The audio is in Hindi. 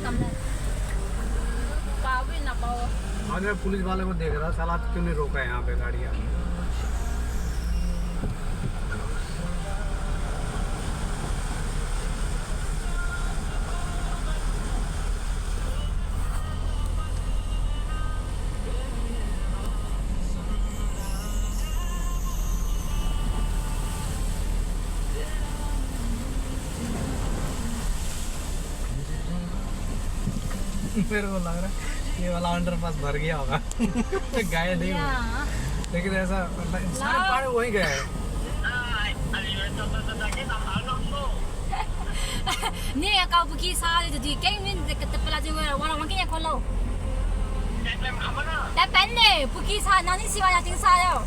आज मैं पुलिस वाले को देख रहा साला क्यों नहीं रोका है यहाँ पे गाड़ियाँ। मेरे को लग रहा है ये वाला अंडरपास भर गया होगा गए नहीं हुआ। लेकिन ऐसा सारे पानी वही गए हैं। Nè cậu bữa kia sao thì cái mình tập là gì mà wanna wanna cái con lâu. Đã bán nè bữa kia sao nó đi xí vào nhà chính sao đâu.